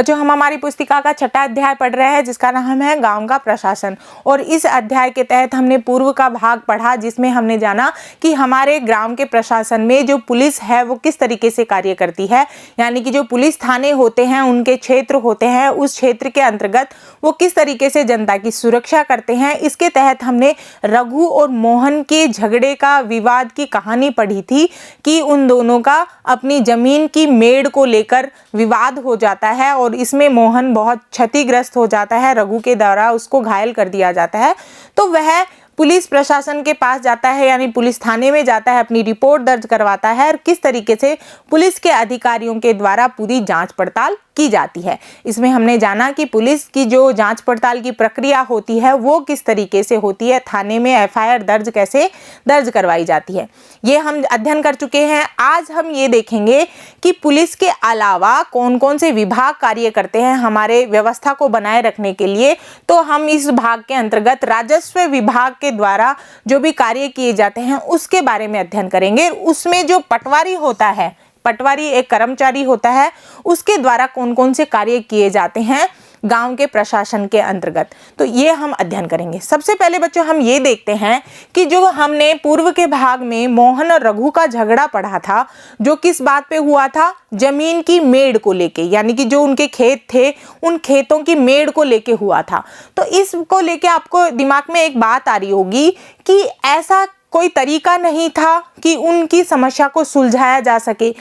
जो हम हमारी पुस्तिका का छठा अध्याय पढ़ रहे हैं जिसका नाम है गांव का प्रशासन, और इस अध्याय के तहत हमने पूर्व का भाग पढ़ा जिसमें हमने जाना कि हमारे ग्राम के प्रशासन में जो पुलिस है वो किस तरीके से कार्य करती है, यानी कि जो पुलिस थाने होते हैं, उनके क्षेत्र होते हैं, उस क्षेत्र के अंतर्गत वो किस तरीके से जनता की सुरक्षा करते हैं। इसके तहत हमने रघु और मोहन के झगड़े का, विवाद की कहानी पढ़ी थी कि उन दोनों का अपनी जमीन की मेड़ को लेकर विवाद हो जाता है और इसमें मोहन बहुत क्षतिग्रस्त हो जाता है, रघु के द्वारा उसको घायल कर दिया जाता है। तो वह पुलिस प्रशासन के पास जाता है, यानी पुलिस थाने में जाता है, अपनी रिपोर्ट दर्ज करवाता है और किस तरीके से पुलिस के अधिकारियों के द्वारा पूरी जांच पड़ताल की जाती है। इसमें हमने जाना कि पुलिस की जो जांच पड़ताल की प्रक्रिया होती है वो किस तरीके से होती है, थाने में एफआईआर कैसे दर्ज करवाई जाती है, ये हम अध्ययन कर चुके हैं। आज हम ये देखेंगे कि पुलिस के अलावा कौन कौन से विभाग कार्य करते हैं हमारे व्यवस्था को बनाए रखने के लिए। तो हम इस भाग के अंतर्गत राजस्व विभाग के द्वारा जो भी कार्य किए जाते हैं उसके बारे में अध्ययन करेंगे। उसमें जो पटवारी होता है, पटवारी एक कर्मचारी होता है, उसके द्वारा कौन कौन से कार्य किए जाते हैं गांव के प्रशासन के अंतर्गत, तो ये हम अध्ययन करेंगे। सबसे पहले बच्चों हम ये देखते हैं कि जो हमने पूर्व के भाग में मोहन और रघु का झगड़ा पढ़ा था, जो किस बात पे हुआ था, जमीन की मेड़ को लेके, यानी कि जो उनके खेत थे उन खेतों की मेड़ को लेके हुआ था। तो इसको लेके आपको दिमाग में एक बात आ रही होगी कि ऐसा कोई तरीका नहीं था कि उनकी समस्या को सुलझाया जा सके।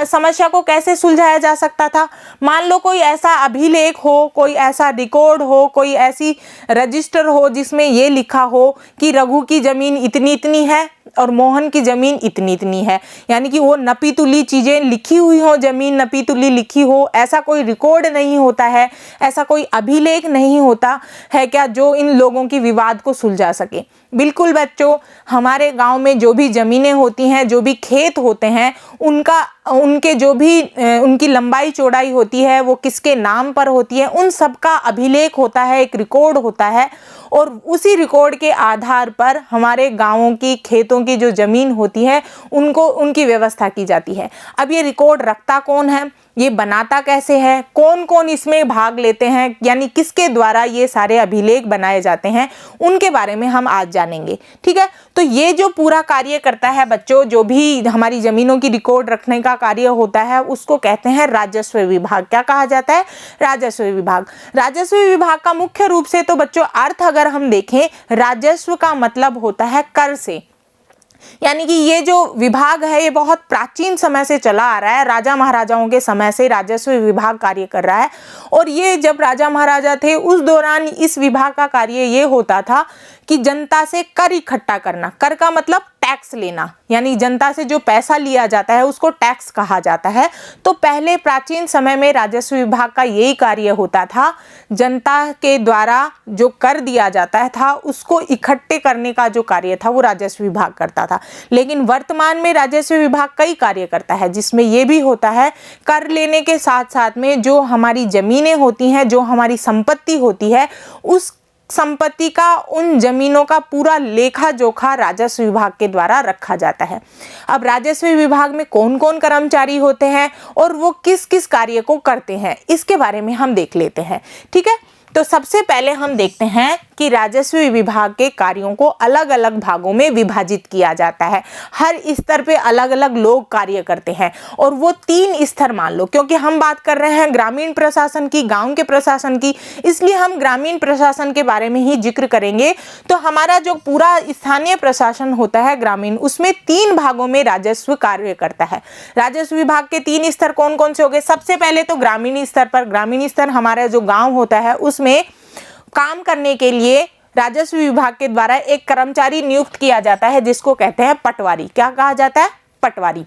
समस्या को कैसे सुलझाया जा सकता था, मान लो कोई ऐसा अभिलेख हो, कोई ऐसा रिकॉर्ड हो, कोई ऐसी रजिस्टर हो जिसमें ये लिखा हो कि रघु की ज़मीन इतनी इतनी है और मोहन की ज़मीन इतनी इतनी है, यानी कि वो नपी तुली चीज़ें लिखी हुई हो, ज़मीन नपी तुली लिखी हो। ऐसा कोई रिकॉर्ड नहीं होता है, ऐसा कोई अभिलेख नहीं होता है क्या जो इन लोगों की विवाद को सुलझा सके। बिल्कुल बच्चों, हमारे गांव में जो भी ज़मीनें होती हैं, जो भी खेत होते हैं, उनके जो भी उनकी लंबाई चौड़ाई होती है वो किसके नाम पर होती है, उन सब का अभिलेख होता है, एक रिकॉर्ड होता है। और उसी रिकॉर्ड के आधार पर हमारे गांवों की खेतों की जो ज़मीन होती है उनको उनकी व्यवस्था की जाती है। अब ये रिकॉर्ड रखता कौन है, ये बनाता कैसे है, कौन कौन इसमें भाग लेते हैं, यानी किसके द्वारा ये सारे अभिलेख बनाए जाते हैं, उनके बारे में हम आज जानेंगे। ठीक है, तो ये जो पूरा कार्य करता है बच्चों, जो भी हमारी ज़मीनों की रिकॉर्ड रखने का कार्य होता है उसको कहते हैं राजस्व विभाग। क्या कहा जाता है, राजस्व विभाग। राजस्व विभाग का मुख्य रूप से तो बच्चों अर्थ अगर हम देखें, राजस्व का मतलब होता है कर से, यानी कि ये जो विभाग है ये बहुत प्राचीन समय से चला आ रहा है, राजा महाराजाओं के समय से राजस्व विभाग कार्य कर रहा है। और ये जब राजा महाराजा थे उस दौरान इस विभाग का कार्य ये होता था कि जनता से कर इकट्ठा करना, कर का मतलब टैक्स लेना, यानी जनता से जो पैसा लिया जाता है उसको टैक्स कहा जाता है। तो पहले प्राचीन समय में राजस्व विभाग का यही कार्य होता था, जनता के द्वारा जो कर दिया जाता था उसको इकट्ठे करने का जो कार्य था वो राजस्व विभाग करता था। लेकिन वर्तमान में राजस्व विभाग कई कार्य करता है जिसमें ये भी होता है कर लेने के साथ साथ में जो हमारी ज़मीनें होती हैं, जो हमारी संपत्ति होती है, उस संपत्ति का, उन जमीनों का पूरा लेखा जोखा राजस्व विभाग के द्वारा रखा जाता है। अब राजस्व विभाग में कौन कौन कर्मचारी होते हैं और वो किस किस कार्य को करते हैं इसके बारे में हम देख लेते हैं। ठीक है, तो सबसे पहले हम देखते हैं कि राजस्व विभाग के कार्यों को अलग अलग भागों में विभाजित किया जाता है। हर स्तर पे अलग अलग लोग कार्य करते हैं और वो 3 स्तर मान लो, क्योंकि हम बात कर रहे हैं ग्रामीण प्रशासन की, गांव के प्रशासन की, इसलिए हम ग्रामीण प्रशासन के बारे में ही जिक्र करेंगे। तो हमारा जो पूरा स्थानीय प्रशासन होता है ग्रामीण, उसमें 3 भागों में राजस्व कार्य करता है। राजस्व विभाग के 3 स्तर कौन कौन से हो गए, सबसे पहले तो ग्रामीण स्तर पर, ग्रामीण स्तर हमारा जो गाँव होता है उसमें काम करने के लिए राजस्व विभाग के द्वारा एक कर्मचारी नियुक्त किया जाता है जिसको कहते हैं पटवारी। क्या कहा जाता है, पटवारी।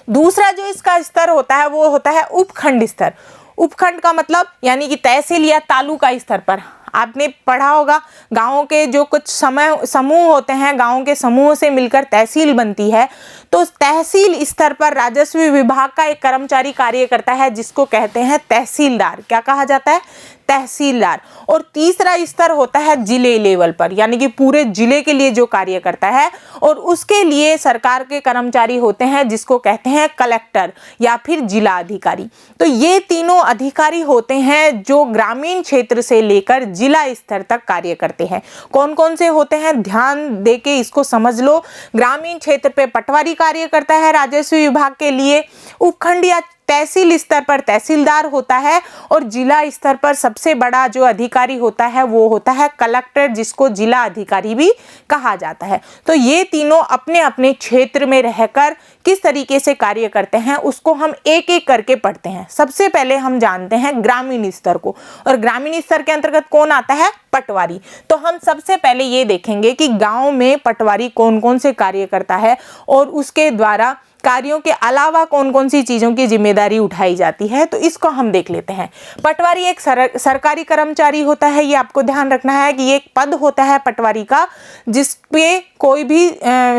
दूसरा जो इसका स्तर होता है वो होता है उपखंड स्तर। उपखंड का मतलब यानी कि तहसील या तालुका स्तर पर। आपने पढ़ा होगा गाँवों के जो कुछ समूह होते हैं, गाँव के समूह से मिलकर तहसील बनती है। तो तहसील स्तर पर राजस्व विभाग का एक कर्मचारी कार्य करता है जिसको कहते हैं तहसीलदार। क्या कहा जाता है, तहसीलदार। और तीसरा स्तर होता है जिले लेवल पर, यानी कि पूरे जिले के लिए जो कार्य करता है, और उसके लिए सरकार के कर्मचारी होते हैं जिसको कहते हैं कलेक्टर या फिर जिला अधिकारी। तो ये तीनों अधिकारी होते हैं जो ग्रामीण क्षेत्र से लेकर जिला स्तर तक कार्य करते हैं। कौन कौन से होते हैं, ध्यान देके इसको समझ लो। ग्रामीण क्षेत्र पे पटवारी कार्य करता है राजस्व विभाग के लिए, उपखंड या तहसील स्तर पर तहसीलदार होता है, और जिला स्तर पर सबसे बड़ा जो अधिकारी होता है वो होता है कलेक्टर, जिसको जिला अधिकारी भी कहा जाता है। तो ये तीनों अपने अपने क्षेत्र में रहकर किस तरीके से कार्य करते हैं उसको हम एक एक करके पढ़ते हैं। सबसे पहले हम जानते हैं ग्रामीण स्तर को, और ग्रामीण स्तर के अंतर्गत कौन आता है, पटवारी। तो हम सबसे पहले ये देखेंगे कि गांव में पटवारी कौन कौन से कार्य करता है, और उसके द्वारा कार्यों के अलावा कौन कौन सी चीज़ों की जिम्मेदारी उठाई जाती है। तो इसको हम देख लेते हैं। पटवारी एक सरकारी कर्मचारी होता है, ये आपको ध्यान रखना है कि ये एक पद होता है पटवारी का, जिस पे कोई भी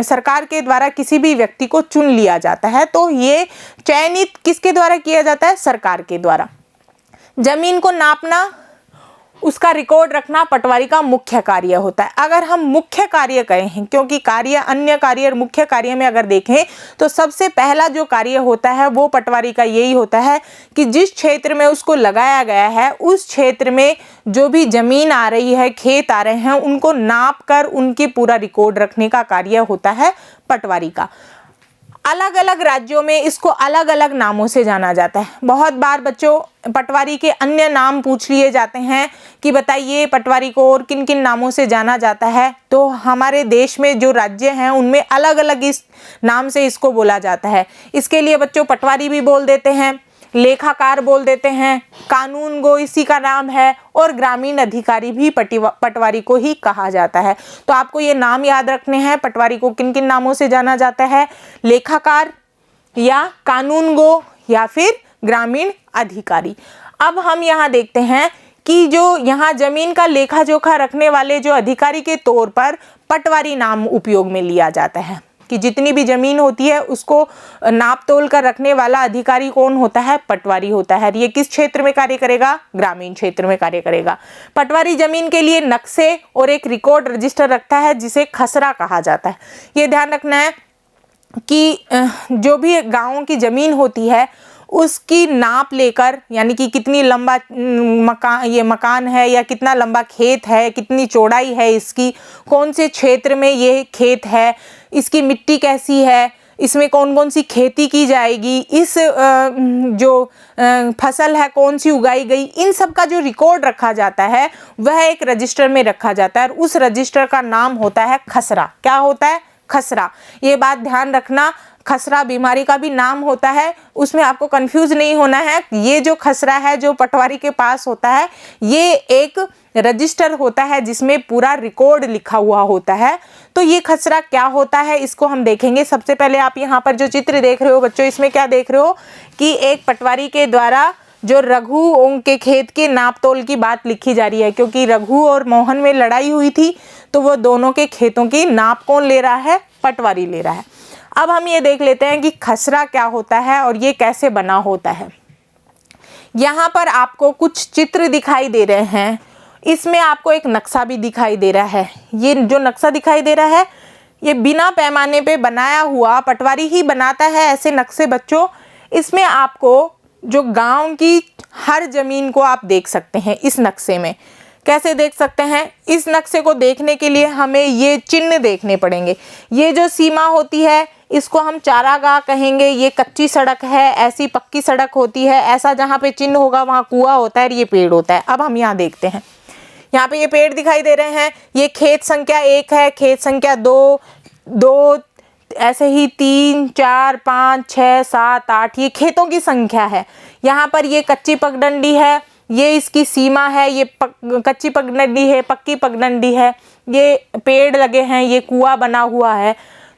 सरकार के द्वारा किसी भी व्यक्ति को चुन लिया जाता है। तो ये चयनित किसके द्वारा किया जाता है, सरकार के द्वारा। जमीन को नापना, उसका रिकॉर्ड रखना पटवारी का मुख्य कार्य होता है। अगर हम मुख्य कार्य कहें, क्योंकि कार्य अन्य कार्य और मुख्य कार्य में अगर देखें तो सबसे पहला जो कार्य होता है वो पटवारी का यही होता है कि जिस क्षेत्र में उसको लगाया गया है उस क्षेत्र में जो भी जमीन आ रही है, खेत आ रहे हैं, उनको नाप कर उनकी पूरा रिकॉर्ड रखने का कार्य होता है पटवारी का। अलग अलग राज्यों में इसको अलग अलग नामों से जाना जाता है। बहुत बार बच्चों पटवारी के अन्य नाम पूछ लिए जाते हैं कि बताइए पटवारी को और किन किन नामों से जाना जाता है। तो हमारे देश में जो राज्य हैं उनमें अलग अलग इस नाम से इसको बोला जाता है। इसके लिए बच्चों पटवारी भी बोल देते हैं, लेखाकार बोल देते हैं, कानून गो इसी का नाम है, और ग्रामीण अधिकारी भी पटवारी को ही कहा जाता है। तो आपको ये नाम याद रखने हैं, पटवारी को किन किन नामों से जाना जाता है, लेखाकार या कानून गो या फिर ग्रामीण अधिकारी। अब हम यहाँ देखते हैं कि जो यहाँ जमीन का लेखा जोखा रखने वाले जो अधिकारी के तौर पर पटवारी नाम उपयोग में लिया जाता है, कि जितनी भी जमीन होती है उसको नाप तोल कर रखने वाला अधिकारी कौन होता है, पटवारी होता है। ये किस क्षेत्र में कार्य करेगा, ग्रामीण क्षेत्र में कार्य करेगा। पटवारी जमीन के लिए नक्शे और एक रिकॉर्ड रजिस्टर रखता है जिसे खसरा कहा जाता है। ये ध्यान रखना है कि जो भी गाँवों की जमीन होती है उसकी नाप लेकर, यानी कि कितनी लंबा मकान है या कितना लंबा खेत है, कितनी चौड़ाई है इसकी, कौन से क्षेत्र में ये खेत है, इसकी मिट्टी कैसी है, इसमें कौन कौन सी खेती की जाएगी, इस जो फसल है कौन सी उगाई गई, इन सब का जो रिकॉर्ड रखा जाता है वह एक रजिस्टर में रखा जाता है, और उस रजिस्टर का नाम होता है खसरा। क्या होता है, खसरा। ये बात ध्यान रखना, खसरा बीमारी का भी नाम होता है, उसमें आपको कंफ्यूज नहीं होना है। ये जो खसरा है जो पटवारी के पास होता है ये एक रजिस्टर होता है जिसमें पूरा रिकॉर्ड लिखा हुआ होता है। तो ये खसरा क्या होता है इसको हम देखेंगे। सबसे पहले आप यहाँ पर जो चित्र देख रहे हो बच्चों, इसमें क्या देख रहे हो कि एक पटवारी के द्वारा जो रघु के खेत के नाप तोल की बात लिखी जा रही है, क्योंकि रघु और मोहन में लड़ाई हुई थी तो वो दोनों के खेतों की नाप कौन ले रहा है, पटवारी ले रहा है। अब हम ये देख लेते हैं कि खसरा क्या होता है और ये कैसे बना होता है। यहाँ पर आपको कुछ चित्र दिखाई दे रहे हैं, इसमें आपको एक नक्शा भी दिखाई दे रहा है। ये जो नक्शा दिखाई दे रहा है ये बिना पैमाने पे बनाया हुआ, पटवारी ही बनाता है ऐसे नक्शे बच्चों। इसमें आपको जो गांव की हर जमीन को आप देख सकते हैं इस नक्शे में। कैसे देख सकते हैं, इस नक्शे को देखने के लिए हमें ये चिन्ह देखने पड़ेंगे। ये जो सीमा होती है इसको हम चारागाह कहेंगे। ये कच्ची सड़क है, ऐसी पक्की सड़क होती है, ऐसा जहाँ पे चिन्ह होगा वहाँ कुआं होता है और ये पेड़ होता है। अब हम यहाँ देखते हैं, यहाँ पे ये पेड़ दिखाई दे रहे हैं। ये खेत संख्या 1 है, खेत संख्या 2, ऐसे ही 3, 4, 5, 6, 7, 8 ये खेतों की संख्या है। यहाँ पर ये कच्ची पगडंडी है, ये इसकी सीमा है। ये कच्ची पगडंडी है, पक्की पगडंडी है, ये पेड़ लगे हैं, ये कुआं बना हुआ है।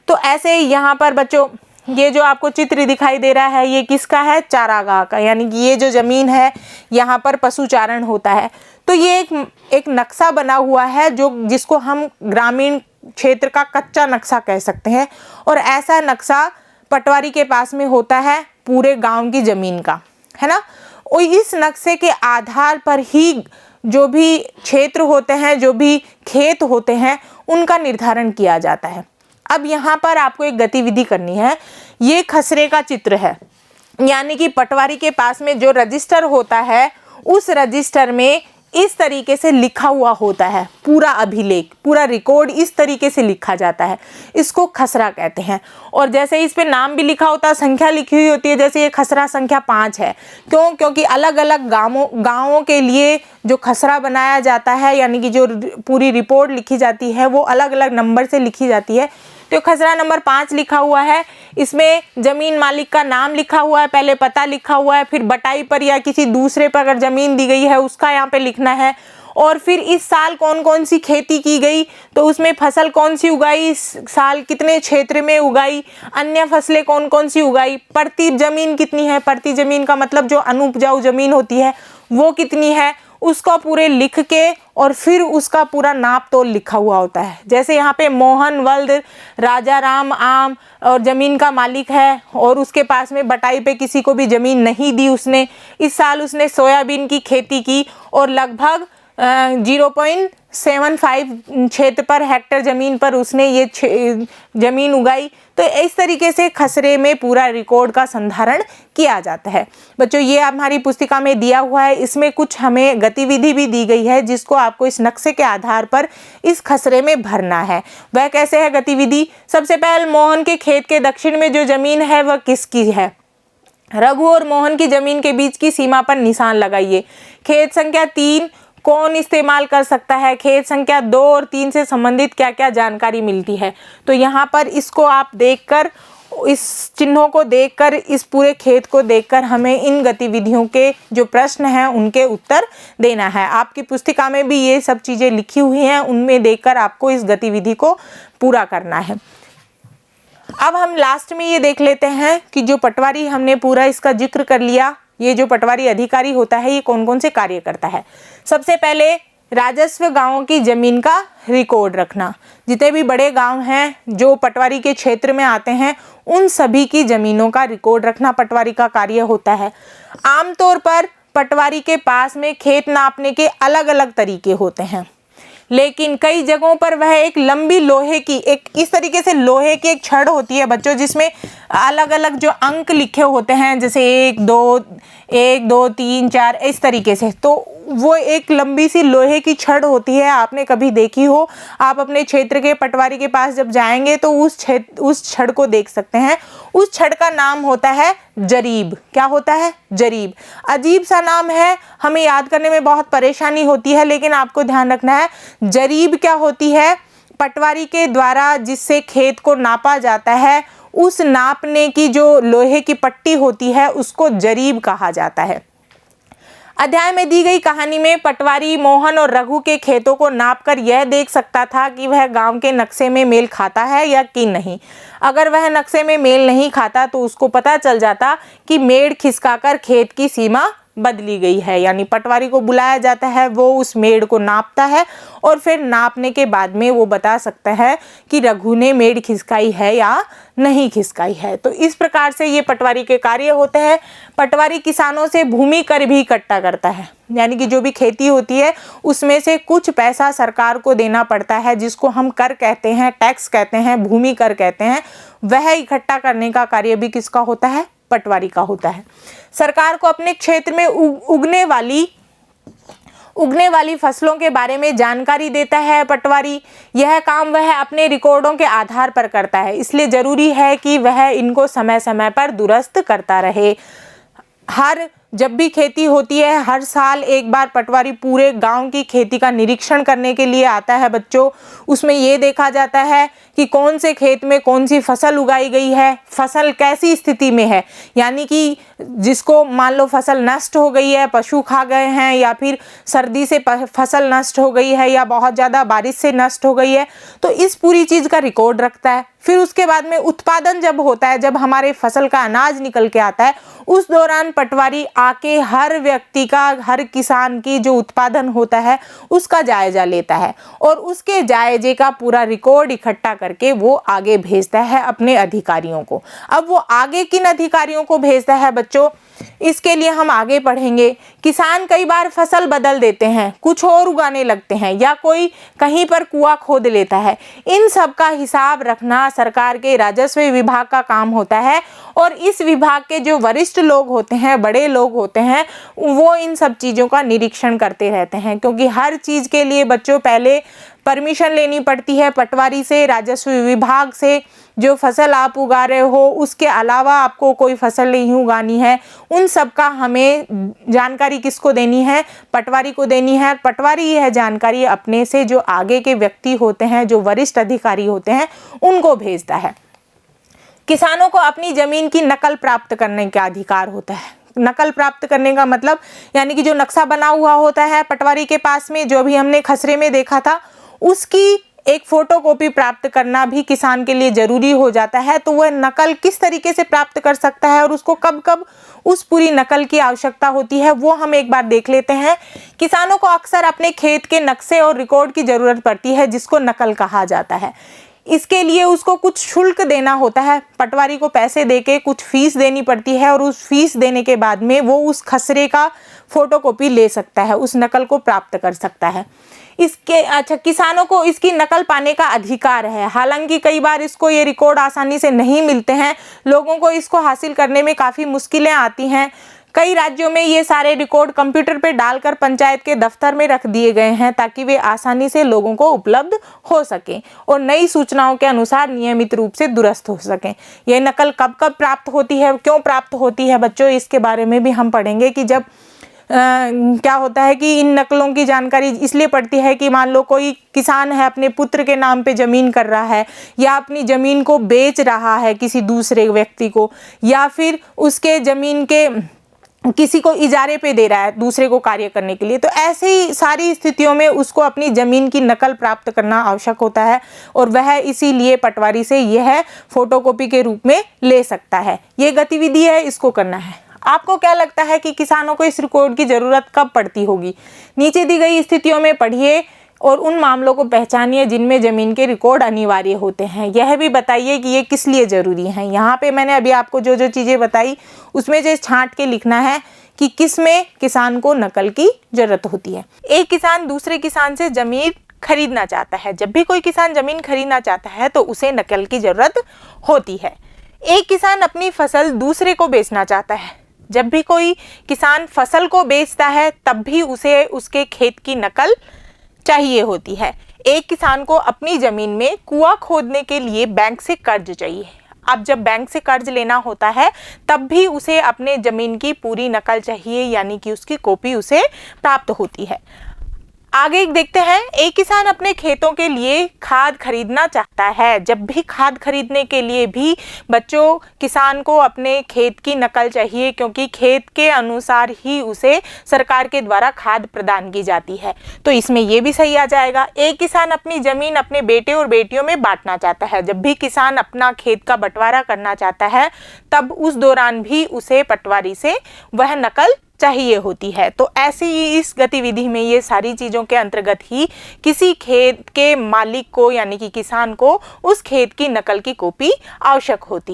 तो ऐसे यहाँ पर बच्चों ये जो आपको चित्र दिखाई दे रहा है ये किसका है, चारागाह का, यानी कि ये जो ज़मीन है यहाँ पर पशुचारण होता है। तो ये एक नक्शा बना हुआ है जो जिसको हम ग्रामीण क्षेत्र का कच्चा नक्शा कह सकते हैं। और ऐसा नक्शा पटवारी के पास में होता है पूरे गांव की ज़मीन का, है ना। और इस नक्शे के आधार पर ही जो भी क्षेत्र होते हैं, जो भी खेत होते हैं, उनका निर्धारण किया जाता है। अब यहाँ पर आपको एक गतिविधि करनी है। ये खसरे का चित्र है, यानी कि पटवारी के पास में जो रजिस्टर होता है, उस रजिस्टर में इस तरीके से लिखा हुआ होता है, पूरा अभिलेख, पूरा रिकॉर्ड इस तरीके से लिखा जाता है, इसको खसरा कहते हैं। और जैसे इस पे नाम भी लिखा होता है, संख्या लिखी हुई होती है, जैसे ये खसरा संख्या 5 है। क्यों? क्योंकि अलग अलग गाँवों के लिए जो खसरा बनाया जाता है, यानी कि जो पूरी रिपोर्ट लिखी जाती है, वो अलग अलग नंबर से लिखी जाती है। तो खसरा नंबर 5 लिखा हुआ है, इसमें जमीन मालिक का नाम लिखा हुआ है, पहले पता लिखा हुआ है, फिर बटाई पर या किसी दूसरे पर अगर जमीन दी गई है उसका यहाँ पे लिखना है, और फिर इस साल कौन कौन सी खेती की गई, तो उसमें फसल कौन सी उगाई, इस साल कितने क्षेत्र में उगाई, अन्य फसलें कौन कौन सी उगाई, प्रति जमीन कितनी है, प्रति जमीन का मतलब जो अनुपजाऊ जमीन होती है वो कितनी है, उसका पूरे लिख के और फिर उसका पूरा नाप तोल लिखा हुआ होता है। जैसे यहाँ पे मोहन वल्द राजा राम आम और ज़मीन का मालिक है, और उसके पास में बटाई पे किसी को भी ज़मीन नहीं दी उसने। इस साल उसने सोयाबीन की खेती की और लगभग 0.75 क्षेत्र पर हेक्टर ज़मीन पर उसने ये ज़मीन उगाई। तो इस तरीके से खसरे में पूरा रिकॉर्ड का संधारण किया जाता है। बच्चों, ये हमारी पुस्तिका में दिया हुआ है, इसमें कुछ हमें गतिविधि भी दी गई है जिसको आपको इस नक्शे के आधार पर इस खसरे में भरना है। वह कैसे है गतिविधि? सबसे पहले मोहन के खेत के दक्षिण में जो ज़मीन है वह किसकी है? रघु और मोहन की ज़मीन के बीच की सीमा पर निशान लगाइए। खेत संख्या 3 कौन इस्तेमाल कर सकता है? खेत संख्या 2 और 3 से संबंधित क्या क्या जानकारी मिलती है? तो यहाँ पर इसको आप देखकर, इस चिन्हों को देखकर, इस पूरे खेत को देखकर हमें इन गतिविधियों के जो प्रश्न हैं उनके उत्तर देना है। आपकी पुस्तिका में भी ये सब चीज़ें लिखी हुई हैं, उनमें देखकर आपको इस गतिविधि को पूरा करना है। अब हम लास्ट में ये देख लेते हैं कि जो पटवारी, हमने पूरा इसका जिक्र कर लिया, ये जो पटवारी अधिकारी होता है ये कौन कौन से कार्य करता है। सबसे पहले राजस्व गांवों की ज़मीन का रिकॉर्ड रखना। जितने भी बड़े गांव हैं जो पटवारी के क्षेत्र में आते हैं, उन सभी की ज़मीनों का रिकॉर्ड रखना पटवारी का कार्य होता है। आमतौर पर पटवारी के पास में खेत नापने के अलग अलग तरीके होते हैं, लेकिन कई जगहों पर वह एक लंबी लोहे की, एक इस तरीके से लोहे की एक छड़ होती है बच्चों, जिसमें अलग अलग जो अंक लिखे होते हैं, जैसे 1 2 3 4 इस तरीके से। तो वो एक लंबी सी लोहे की छड़ होती है, आपने कभी देखी हो। आप अपने क्षेत्र के पटवारी के पास जब जाएंगे तो उस छड़ को देख सकते हैं। उस छड़ का नाम होता है जरीब। क्या होता है? जरीब। अजीब सा नाम है, हमें याद करने में बहुत परेशानी होती है, लेकिन आपको ध्यान रखना है जरीब क्या होती है। पटवारी के द्वारा जिससे खेत को नापा जाता है, उस नापने की जो लोहे की पट्टी होती है उसको जरीब कहा जाता है। अध्याय में दी गई कहानी में पटवारी मोहन और रघु के खेतों को नापकर यह देख सकता था कि वह गांव के नक्शे में मेल खाता है या कि नहीं। अगर वह नक्शे में मेल नहीं खाता तो उसको पता चल जाता कि मेड़ खिसकाकर खेत की सीमा बदली गई है। यानी पटवारी को बुलाया जाता है, वो उस मेड़ को नापता है और फिर नापने के बाद में वो बता सकता है कि रघु ने मेड़ खिसकाई है या नहीं खिसकाई है। तो इस प्रकार से ये पटवारी के कार्य होते हैं। पटवारी किसानों से भूमि कर भी इकट्ठा करता है, यानी कि जो भी खेती होती है उसमें से कुछ पैसा सरकार को देना पड़ता है, जिसको हम कर कहते हैं, टैक्स कहते हैं, भूमि कर कहते हैं। वह इकट्ठा करने का कार्य भी किसका होता है? पटवारी का होता है। सरकार को अपने क्षेत्र में उगने वाली फसलों के बारे में जानकारी देता है पटवारी। यह काम वह अपने रिकॉर्डों के आधार पर करता है, इसलिए जरूरी है कि वह इनको समय समय पर दुरुस्त करता रहे। जब भी खेती होती है, हर साल एक बार पटवारी पूरे गांव की खेती का निरीक्षण करने के लिए आता है बच्चों। उसमें ये देखा जाता है कि कौन से खेत में कौन सी फसल उगाई गई है, फसल कैसी स्थिति में है। यानी कि जिसको मान लो फसल नष्ट हो गई है, पशु खा गए हैं, या फिर सर्दी से फसल नष्ट हो गई है, या बहुत ज़्यादा बारिश से नष्ट हो गई है, तो इस पूरी चीज़ का रिकॉर्ड रखता है। फिर उसके बाद में उत्पादन जब होता है, जब हमारे फसल का अनाज निकल के आता है, उस दौरान पटवारी आके हर व्यक्ति का, हर किसान की जो उत्पादन होता है उसका जायजा लेता है और उसके जायजे का पूरा रिकॉर्ड इकट्ठा करके वो आगे भेजता है अपने अधिकारियों को। अब वो आगे किन अधिकारियों को भेजता है बच्चों? इसके लिए हम आगे पढ़ेंगे। किसान कई बार फसल बदल देते हैं, कुछ और उगाने लगते हैं या कोई कहीं पर कुआं खोद लेता है। इन सब का हिसाब रखना सरकार के राजस्व विभाग का काम होता है और इस विभाग के जो वरिष्ठ लोग होते हैं, बड़े लोग होते हैं, वो इन सब चीज़ों का निरीक्षण करते रहते हैं, क्योंकि हर चीज़ के लिए बच्चों पहले परमिशन लेनी पड़ती है पटवारी से, राजस्व विभाग से। जो फसल आप उगा रहे हो उसके अलावा आपको कोई फसल नहीं उगानी है, उन सब का हमें जानकारी किसको देनी है? पटवारी को देनी है। पटवारी यह जानकारी अपने से जो आगे के व्यक्ति होते हैं, जो वरिष्ठ अधिकारी होते हैं, उनको भेजता है। किसानों को अपनी ज़मीन की नकल प्राप्त करने का अधिकार होता है। नकल प्राप्त करने का मतलब यानी कि जो नक्शा बना हुआ होता है पटवारी के पास में, जो भी हमने खसरे में देखा था, उसकी एक फोटोकॉपी प्राप्त करना भी किसान के लिए ज़रूरी हो जाता है। तो वह नकल किस तरीके से प्राप्त कर सकता है और उसको कब कब उस पूरी नकल की आवश्यकता होती है, वो हम एक बार देख लेते हैं। किसानों को अक्सर अपने खेत के नक्शे और रिकॉर्ड की ज़रूरत पड़ती है, जिसको नकल कहा जाता है। इसके लिए उसको कुछ शुल्क देना होता है, पटवारी को पैसे देके कुछ फीस देनी पड़ती है और उस फीस देने के बाद में वो उस खसरे का फोटोकॉपी ले सकता है, उस नकल को प्राप्त कर सकता है। किसानों को इसकी नकल पाने का अधिकार है। हालांकि कई बार इसको ये रिकॉर्ड आसानी से नहीं मिलते हैं, लोगों को इसको हासिल करने में काफ़ी मुश्किलें आती हैं। कई राज्यों में ये सारे रिकॉर्ड कंप्यूटर पे डालकर पंचायत के दफ्तर में रख दिए गए हैं, ताकि वे आसानी से लोगों को उपलब्ध हो सकें और नई सूचनाओं के अनुसार नियमित रूप से दुरुस्त हो सकें। ये नकल कब कब प्राप्त होती है, क्यों प्राप्त होती है बच्चों, इसके बारे में भी हम पढ़ेंगे कि जब क्या होता है कि इन नकलों की जानकारी इसलिए पड़ती है कि मान लो कोई किसान है, अपने पुत्र के नाम पे ज़मीन कर रहा है या अपनी ज़मीन को बेच रहा है किसी दूसरे व्यक्ति को, या फिर उसके ज़मीन के किसी को इजारे पे दे रहा है दूसरे को कार्य करने के लिए। तो ऐसी सारी स्थितियों में उसको अपनी ज़मीन की नकल प्राप्त करना आवश्यक होता है और वह इसीलिए पटवारी से यह फोटोकॉपी के रूप में ले सकता है। ये गतिविधि है, इसको करना है। आपको क्या लगता है कि किसानों को इस रिकॉर्ड की ज़रूरत कब पड़ती होगी? नीचे दी गई स्थितियों में पढ़िए और उन मामलों को पहचानिए जिनमें ज़मीन के रिकॉर्ड अनिवार्य होते हैं। यह भी बताइए कि ये किस लिए ज़रूरी हैं। यहाँ पे मैंने अभी आपको जो जो चीज़ें बताई उसमें जो छांट के लिखना है कि किस में किसान को नकल की ज़रूरत होती है। एक किसान दूसरे किसान से ज़मीन खरीदना चाहता है। जब भी कोई किसान ज़मीन खरीदना चाहता है तो उसे नकल की ज़रूरत होती है। एक किसान अपनी फसल दूसरे को बेचना चाहता है। जब भी कोई किसान फसल को बेचता है तब भी उसे उसके खेत की नकल चाहिए होती है। एक किसान को अपनी ज़मीन में कुआं खोदने के लिए बैंक से कर्ज चाहिए। अब जब बैंक से कर्ज लेना होता है तब भी उसे अपने ज़मीन की पूरी नकल चाहिए, यानी कि उसकी कॉपी उसे प्राप्त होती है। आगे देखते हैं, एक किसान अपने खेतों के लिए खाद खरीदना चाहता है। जब भी खाद खरीदने के लिए भी बच्चों किसान को अपने खेत की नकल चाहिए, क्योंकि खेत के अनुसार ही उसे सरकार के द्वारा खाद प्रदान की जाती है। तो इसमें ये भी सही आ जाएगा। एक किसान अपनी ज़मीन अपने बेटे और बेटियों में बांटना चाहता है। जब भी किसान अपना खेत का बंटवारा करना चाहता है तब उस दौरान भी उसे पटवारी से वह नकल चाहिए होती है। तो ऐसी इस गतिविधि में ये सारी चीज़ों के अंतर्गत ही किसी खेत के मालिक को यानी कि किसान को उस खेत की नकल की कॉपी आवश्यक होती है।